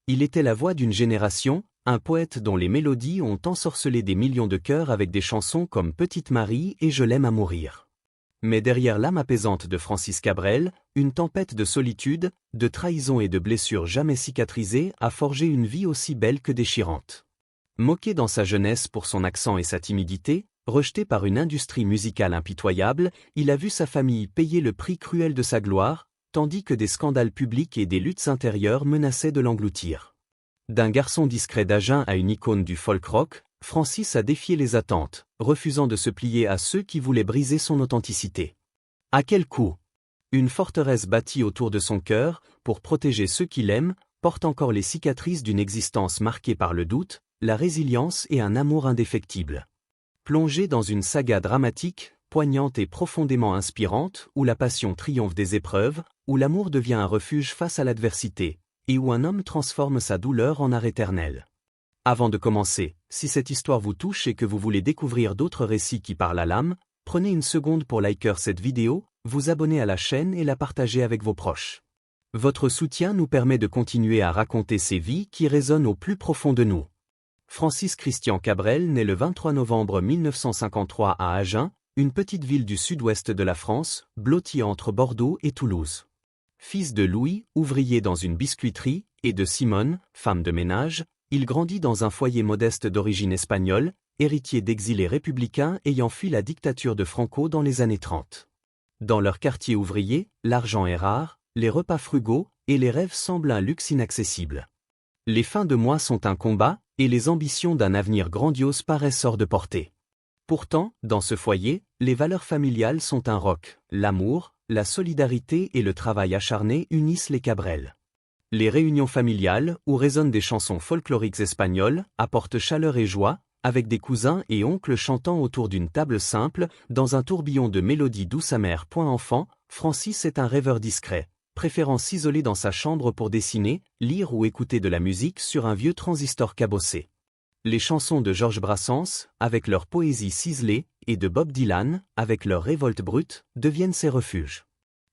Il était la voix d'une génération, un poète dont les mélodies ont ensorcelé des millions de cœurs avec des chansons comme Petite Marie et Je l'aime à mourir. Mais derrière l'âme apaisante de Francis Cabrel, une tempête de solitude, de trahison et de blessures jamais cicatrisées a forgé une vie aussi belle que déchirante. Moqué dans sa jeunesse pour son accent et sa timidité, rejeté par une industrie musicale impitoyable, il a vu sa famille payer le prix cruel de sa gloire, tandis que des scandales publics et des luttes intérieures menaçaient de l'engloutir. D'un garçon discret d'Agen à une icône du folk rock, Francis a défié les attentes, refusant de se plier à ceux qui voulaient briser son authenticité. À quel coût? Une forteresse bâtie autour de son cœur, pour protéger ceux qui l'aiment, porte encore les cicatrices d'une existence marquée par le doute, la résilience et un amour indéfectible. Plongé dans une saga dramatique, poignante et profondément inspirante, où la passion triomphe des épreuves, où l'amour devient un refuge face à l'adversité, et où un homme transforme sa douleur en art éternel. Avant de commencer, si cette histoire vous touche et que vous voulez découvrir d'autres récits qui parlent à l'âme, prenez une seconde pour liker cette vidéo, vous abonner à la chaîne et la partager avec vos proches. Votre soutien nous permet de continuer à raconter ces vies qui résonnent au plus profond de nous. Francis Christian Cabrel naît le 23 novembre 1953 à Agen, une petite ville du sud-ouest de la France, blottie entre Bordeaux et Toulouse. Fils de Louis, ouvrier dans une biscuiterie, et de Simone, femme de ménage, il grandit dans un foyer modeste d'origine espagnole, héritier d'exilés républicains ayant fui la dictature de Franco dans les années 30. Dans leur quartier ouvrier, l'argent est rare, les repas frugaux, et les rêves semblent un luxe inaccessible. Les fins de mois sont un combat, et les ambitions d'un avenir grandiose paraissent hors de portée. Pourtant, dans ce foyer, les valeurs familiales sont un roc, l'amour, la solidarité et le travail acharné unissent les Cabrel. Les réunions familiales, où résonnent des chansons folkloriques espagnoles, apportent chaleur et joie, avec des cousins et oncles chantant autour d'une table simple, dans un tourbillon de mélodies douces amères. Enfant, Francis est un rêveur discret, préférant s'isoler dans sa chambre pour dessiner, lire ou écouter de la musique sur un vieux transistor cabossé. Les chansons de Georges Brassens, avec leur poésie ciselée, et de Bob Dylan, avec leur révolte brute, deviennent ses refuges.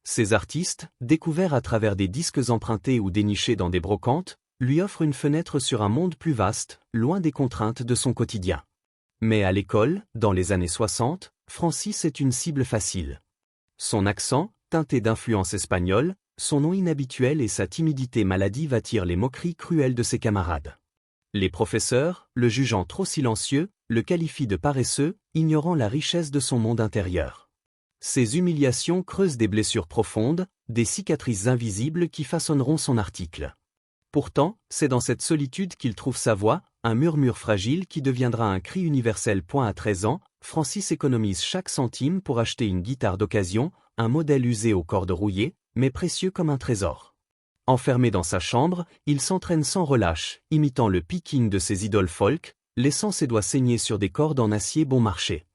Ces artistes, découverts à travers des disques empruntés ou dénichés dans des brocantes, lui offrent une fenêtre sur un monde plus vaste, loin des contraintes de son quotidien. Mais à l'école, dans les années 60, Francis est une cible facile. Son accent, teinté d'influence espagnole, son nom inhabituel et sa timidité maladive attirent les moqueries cruelles de ses camarades. Les professeurs, le jugeant trop silencieux, le qualifient de paresseux, ignorant la richesse de son monde intérieur. Ces humiliations creusent des blessures profondes, des cicatrices invisibles qui façonneront son article. Pourtant, c'est dans cette solitude qu'il trouve sa voix, un murmure fragile qui deviendra un cri universel. À 13 ans, Francis économise chaque centime pour acheter une guitare d'occasion, un modèle usé aux cordes rouillées, mais précieux comme un trésor. Enfermé dans sa chambre, il s'entraîne sans relâche, imitant le picking de ses idoles folk, laissant ses doigts saigner sur des cordes en acier bon marché.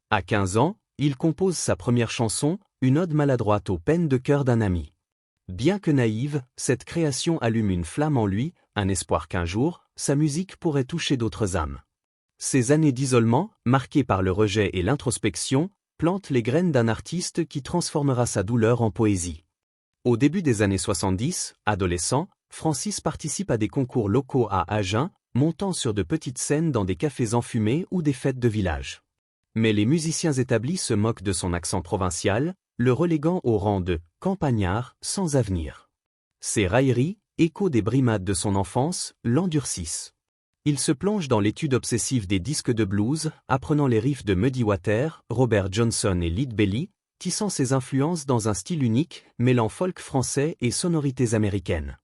À 15 ans, il compose sa première chanson, une ode maladroite aux peines de cœur d'un ami. Bien que naïve, cette création allume une flamme en lui, un espoir qu'un jour, sa musique pourrait toucher d'autres âmes. Ces années d'isolement, marquées par le rejet et l'introspection, plantent les graines d'un artiste qui transformera sa douleur en poésie. Au début des années 70, adolescent, Francis participe à des concours locaux à Agen, montant sur de petites scènes dans des cafés enfumés ou des fêtes de village. Mais les musiciens établis se moquent de son accent provincial, le reléguant au rang de « campagnard sans avenir ». Ces railleries, échos des brimades de son enfance, l'endurcissent. Il se plonge dans l'étude obsessive des disques de blues, apprenant les riffs de Muddy Waters, Robert Johnson et Lead Belly, tissant ses influences dans un style unique, mêlant folk français et sonorités américaines.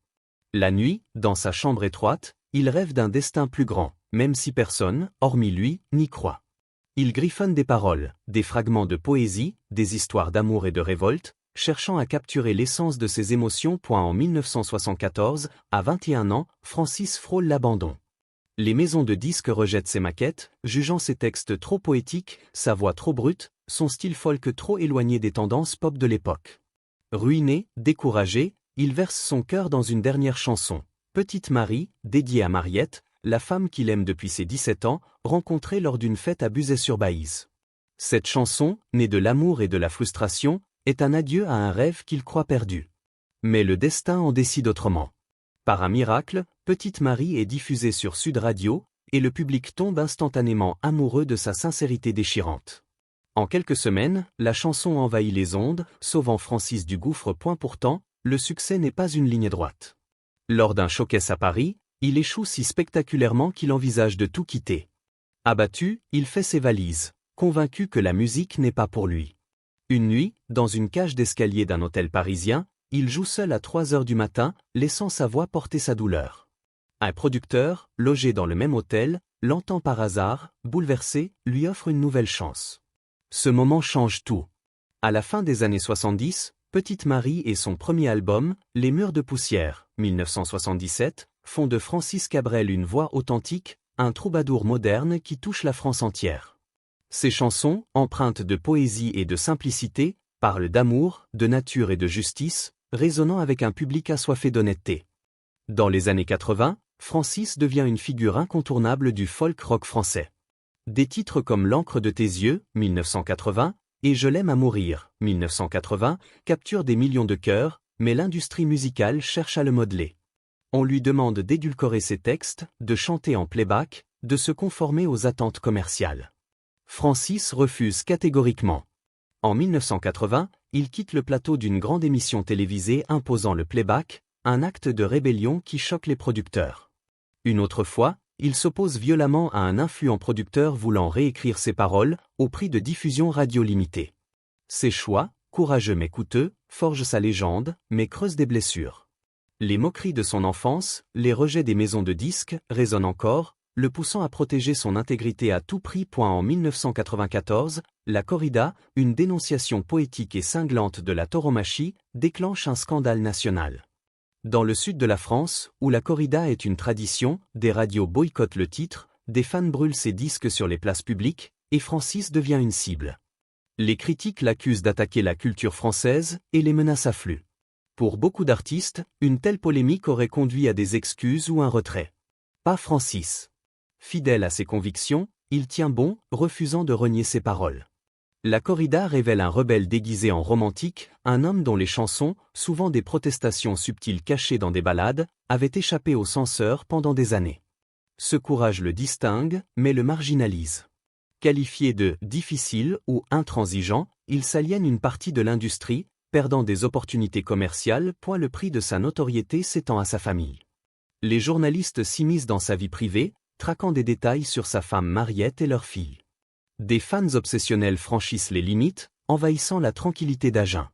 La nuit, dans sa chambre étroite, il rêve d'un destin plus grand, même si personne, hormis lui, n'y croit. Il griffonne des paroles, des fragments de poésie, des histoires d'amour et de révolte, cherchant à capturer l'essence de ses émotions. En 1974, à 21 ans, Francis frôle l'abandon. Les maisons de disques rejettent ses maquettes, jugeant ses textes trop poétiques, sa voix trop brute, son style folk trop éloigné des tendances pop de l'époque. Ruiné, découragé, il verse son cœur dans une dernière chanson, Petite Marie, dédiée à Mariette, la femme qu'il aime depuis ses 17 ans, rencontrée lors d'une fête à Buzet-sur-Baïse. Cette chanson, née de l'amour et de la frustration, est un adieu à un rêve qu'il croit perdu. Mais le destin en décide autrement. Par un miracle, Petite Marie est diffusée sur Sud Radio, et le public tombe instantanément amoureux de sa sincérité déchirante. En quelques semaines, la chanson envahit les ondes, sauvant Francis du gouffre. Pourtant, le succès n'est pas une ligne droite. Lors d'un showcase à Paris, il échoue si spectaculairement qu'il envisage de tout quitter. Abattu, il fait ses valises, convaincu que la musique n'est pas pour lui. Une nuit, dans une cage d'escalier d'un hôtel parisien, il joue seul à 3 heures du matin, laissant sa voix porter sa douleur. Un producteur, logé dans le même hôtel, l'entend par hasard, bouleversé, lui offre une nouvelle chance. Ce moment change tout. À la fin des années 70, Petite Marie et son premier album, Les Murs de Poussière, 1977, font de Francis Cabrel une voix authentique, un troubadour moderne qui touche la France entière. Ses chansons, empreintes de poésie et de simplicité, parlent d'amour, de nature et de justice, résonnant avec un public assoiffé d'honnêteté. Dans les années 80, Francis devient une figure incontournable du folk rock français. Des titres comme L'encre de tes yeux, 1980, et Je l'aime à mourir, 1980, capturent des millions de cœurs, mais l'industrie musicale cherche à le modeler. On lui demande d'édulcorer ses textes, de chanter en playback, de se conformer aux attentes commerciales. Francis refuse catégoriquement. En 1980, il quitte le plateau d'une grande émission télévisée imposant le playback, un acte de rébellion qui choque les producteurs. Une autre fois, il s'oppose violemment à un influent producteur voulant réécrire ses paroles, au prix de diffusion radio limitée. Ses choix, courageux mais coûteux, forgent sa légende, mais creusent des blessures. Les moqueries de son enfance, les rejets des maisons de disques, résonnent encore, le poussant à protéger son intégrité à tout prix. En 1994, la corrida, une dénonciation poétique et cinglante de la tauromachie, déclenche un scandale national. Dans le sud de la France, où la corrida est une tradition, des radios boycottent le titre, des fans brûlent ses disques sur les places publiques, et Francis devient une cible. Les critiques l'accusent d'attaquer la culture française, et les menaces affluent. Pour beaucoup d'artistes, une telle polémique aurait conduit à des excuses ou un retrait. Pas Francis. Fidèle à ses convictions, il tient bon, refusant de renier ses paroles. La corrida révèle un rebelle déguisé en romantique, un homme dont les chansons, souvent des protestations subtiles cachées dans des ballades, avaient échappé aux censeurs pendant des années. Ce courage le distingue, mais le marginalise. Qualifié de « difficile » ou « intransigeant », il s'aliène une partie de l'industrie, perdant des opportunités commerciales. Le prix de sa notoriété s'étend à sa famille. Les journalistes s'immiscent dans sa vie privée, traquant des détails sur sa femme Mariette et leur fille. Des fans obsessionnels franchissent les limites, envahissant la tranquillité d'Agen.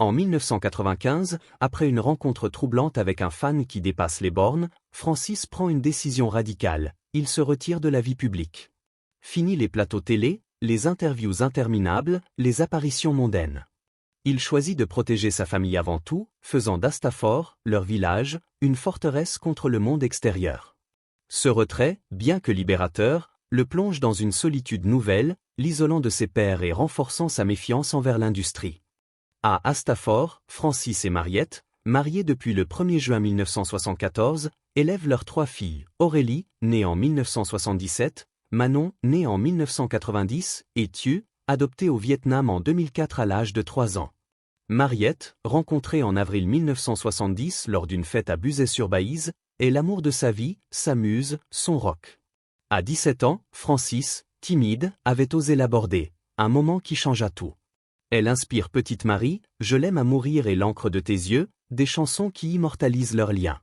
En 1995, après une rencontre troublante avec un fan qui dépasse les bornes, Francis prend une décision radicale, il se retire de la vie publique. Fini les plateaux télé, les interviews interminables, les apparitions mondaines. Il choisit de protéger sa famille avant tout, faisant d'Astafort, leur village, une forteresse contre le monde extérieur. Ce retrait, bien que libérateur, le plonge dans une solitude nouvelle, l'isolant de ses pairs et renforçant sa méfiance envers l'industrie. À Astafort, Francis et Mariette, mariés depuis le 1er juin 1974, élèvent leurs 3 filles, Aurélie, née en 1977, Manon, née en 1990, et Thieu, adoptée au Vietnam en 2004 à l'âge de 3 ans. Mariette, rencontrée en avril 1970 lors d'une fête à Buzet-sur-Baïse, est l'amour de sa vie, sa muse, son rock. À 17 ans, Francis, timide, avait osé l'aborder, un moment qui changea tout. Elle inspire Petite Marie, Je l'aime à mourir et L'encre de tes yeux, des chansons qui immortalisent leur lien.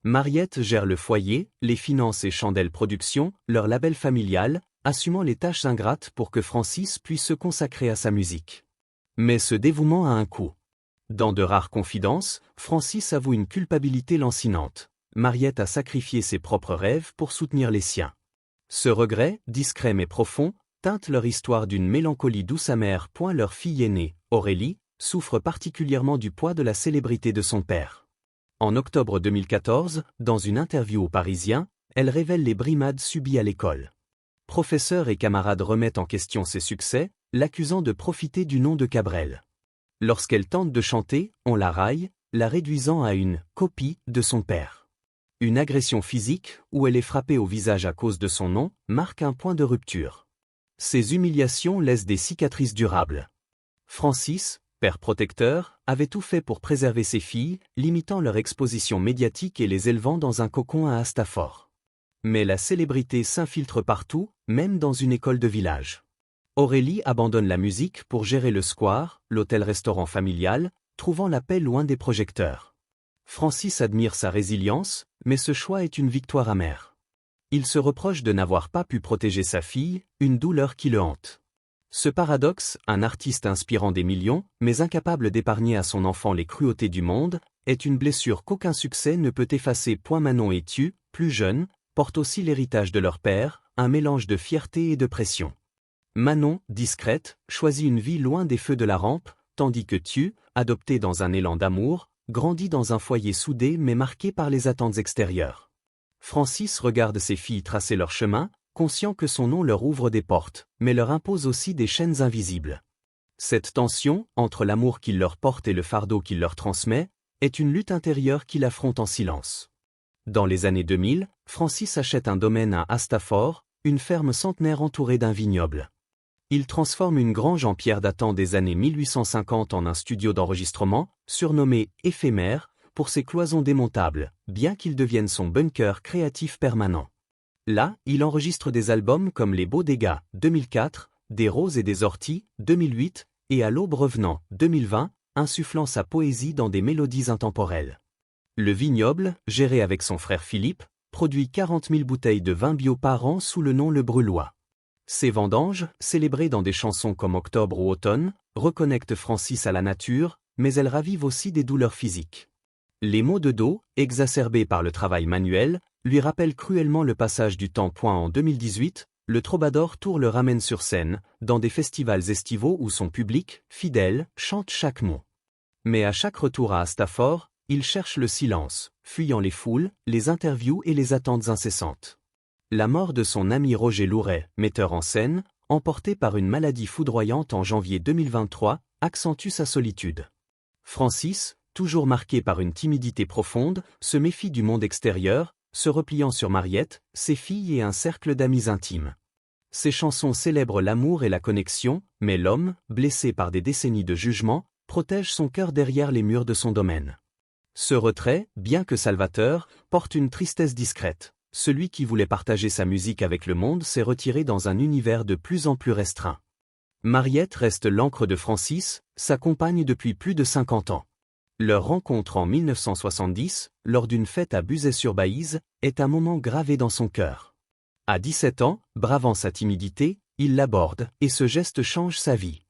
Mariette gère le foyer, les finances et Chandelle Productions, leur label familial, assumant les tâches ingrates pour que Francis puisse se consacrer à sa musique. Mais ce dévouement a un coût. Dans de rares confidences, Francis avoue une culpabilité lancinante. Mariette a sacrifié ses propres rêves pour soutenir les siens. Ce regret, discret mais profond, teinte leur histoire d'une mélancolie douce amère. Leur fille aînée, Aurélie, souffre particulièrement du poids de la célébrité de son père. En octobre 2014, dans une interview au Parisien, elle révèle les brimades subies à l'école. Professeurs et camarades remettent en question ses succès, l'accusant de profiter du nom de Cabrel. Lorsqu'elle tente de chanter, on la raille, la réduisant à une « copie » de son père. Une agression physique, où elle est frappée au visage à cause de son nom, marque un point de rupture. Ces humiliations laissent des cicatrices durables. Francis, père protecteur, avait tout fait pour préserver ses filles, limitant leur exposition médiatique et les élevant dans un cocon à Hastafor. Mais la célébrité s'infiltre partout, même dans une école de village. Aurélie abandonne la musique pour gérer le square, l'hôtel-restaurant familial, trouvant la paix loin des projecteurs. Francis admire sa résilience, mais ce choix est une victoire amère. Il se reproche de n'avoir pas pu protéger sa fille, une douleur qui le hante. Ce paradoxe, un artiste inspirant des millions, mais incapable d'épargner à son enfant les cruautés du monde, est une blessure qu'aucun succès ne peut effacer. Manon et Tu, plus jeunes, portent aussi l'héritage de leur père, un mélange de fierté et de pression. Manon, discrète, choisit une vie loin des feux de la rampe, tandis que Tu, adopté dans un élan d'amour, grandit dans un foyer soudé mais marqué par les attentes extérieures. Francis regarde ses filles tracer leur chemin, conscient que son nom leur ouvre des portes, mais leur impose aussi des chaînes invisibles. Cette tension, entre l'amour qu'il leur porte et le fardeau qu'il leur transmet, est une lutte intérieure qu'il affronte en silence. Dans les années 2000, Francis achète un domaine à Hastafor, une ferme centenaire entourée d'un vignoble. Il transforme une grange en pierre datant des années 1850 en un studio d'enregistrement, surnommé « éphémère », pour ses cloisons démontables, bien qu'il devienne son bunker créatif permanent. Là, il enregistre des albums comme Les Beaux Dégâts, 2004, Des Roses et des Orties, 2008, et À l'Aube revenant, 2020, insufflant sa poésie dans des mélodies intemporelles. Le vignoble, géré avec son frère Philippe, produit 40 000 bouteilles de vin bio par an sous le nom Le Brûlois. Ces vendanges, célébrées dans des chansons comme Octobre ou Automne, reconnectent Francis à la nature, mais elles ravivent aussi des douleurs physiques. Les maux de dos, exacerbés par le travail manuel, lui rappellent cruellement le passage du temps. En 2018, le Troubadour Tour le ramène sur scène, dans des festivals estivaux où son public, fidèle, chante chaque mot. Mais à chaque retour à Hastafor, il cherche le silence, fuyant les foules, les interviews et les attentes incessantes. La mort de son ami Roger Louret, metteur en scène, emporté par une maladie foudroyante en janvier 2023, accentue sa solitude. Francis, toujours marqué par une timidité profonde, se méfie du monde extérieur, se repliant sur Mariette, ses filles et un cercle d'amis intimes. Ses chansons célèbrent l'amour et la connexion, mais l'homme, blessé par des décennies de jugement, protège son cœur derrière les murs de son domaine. Ce retrait, bien que salvateur, porte une tristesse discrète. Celui qui voulait partager sa musique avec le monde s'est retiré dans un univers de plus en plus restreint. Mariette reste l'encre de Francis, sa compagne depuis plus de 50 ans. Leur rencontre en 1970, lors d'une fête à Buzet-sur-Baïse, est un moment gravé dans son cœur. À 17 ans, bravant sa timidité, il l'aborde, et ce geste change sa vie.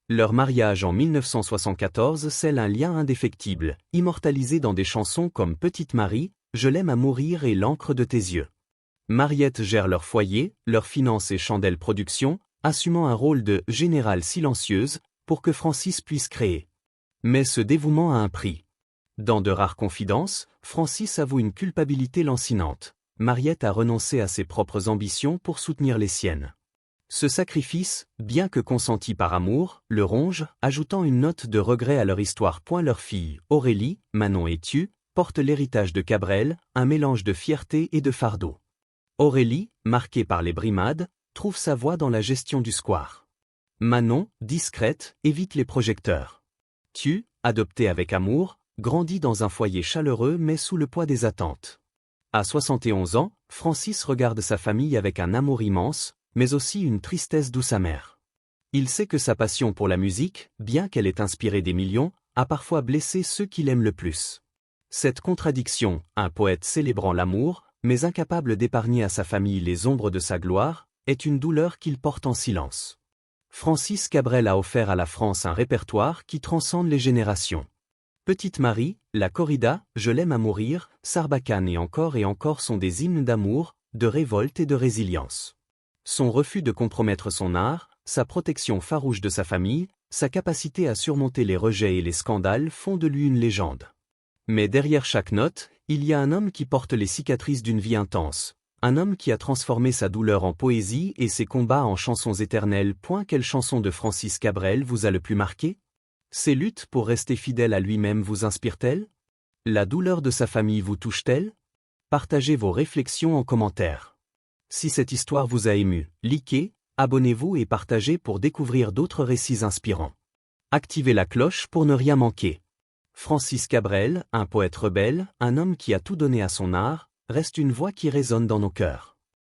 Leur mariage en 1974 scelle un lien indéfectible, immortalisé dans des chansons comme Petite Marie, Je l'aime à mourir et L'encre de tes yeux. Mariette gère leur foyer, leurs finances et Chandelle Productions, assumant un rôle de « générale silencieuse » pour que Francis puisse créer. Mais ce dévouement a un prix. Dans de rares confidences, Francis avoue une culpabilité lancinante. Mariette a renoncé à ses propres ambitions pour soutenir les siennes. Ce sacrifice, bien que consenti par amour, le ronge, ajoutant une note de regret à leur histoire. Leur fille, Aurélie, Manon et Tu, porte l'héritage de Cabrel, un mélange de fierté et de fardeau. Aurélie, marquée par les brimades, trouve sa voie dans la gestion du square. Manon, discrète, évite les projecteurs. Tu, adopté avec amour, grandit dans un foyer chaleureux mais sous le poids des attentes. À 71 ans, Francis regarde sa famille avec un amour immense, mais aussi une tristesse douce amère. Il sait que sa passion pour la musique, bien qu'elle ait inspiré des millions, a parfois blessé ceux qu'il aime le plus. Cette contradiction, un poète célébrant l'amour, mais incapable d'épargner à sa famille les ombres de sa gloire, est une douleur qu'il porte en silence. Francis Cabrel a offert à la France un répertoire qui transcende les générations. Petite Marie, La Corrida, Je l'aime à mourir, Sarbacane et encore sont des hymnes d'amour, de révolte et de résilience. Son refus de compromettre son art, sa protection farouche de sa famille, sa capacité à surmonter les rejets et les scandales font de lui une légende. Mais derrière chaque note, il y a un homme qui porte les cicatrices d'une vie intense. Un homme qui a transformé sa douleur en poésie et ses combats en chansons éternelles. Quelle chanson de Francis Cabrel vous a le plus marqué? Ses luttes pour rester fidèle à lui-même vous inspirent-elles? La douleur de sa famille vous touche-t-elle? Partagez vos réflexions en commentaire. Si cette histoire vous a ému, likez, abonnez-vous et partagez pour découvrir d'autres récits inspirants. Activez la cloche pour ne rien manquer. Francis Cabrel, un poète rebelle, un homme qui a tout donné à son art, reste une voix qui résonne dans nos cœurs.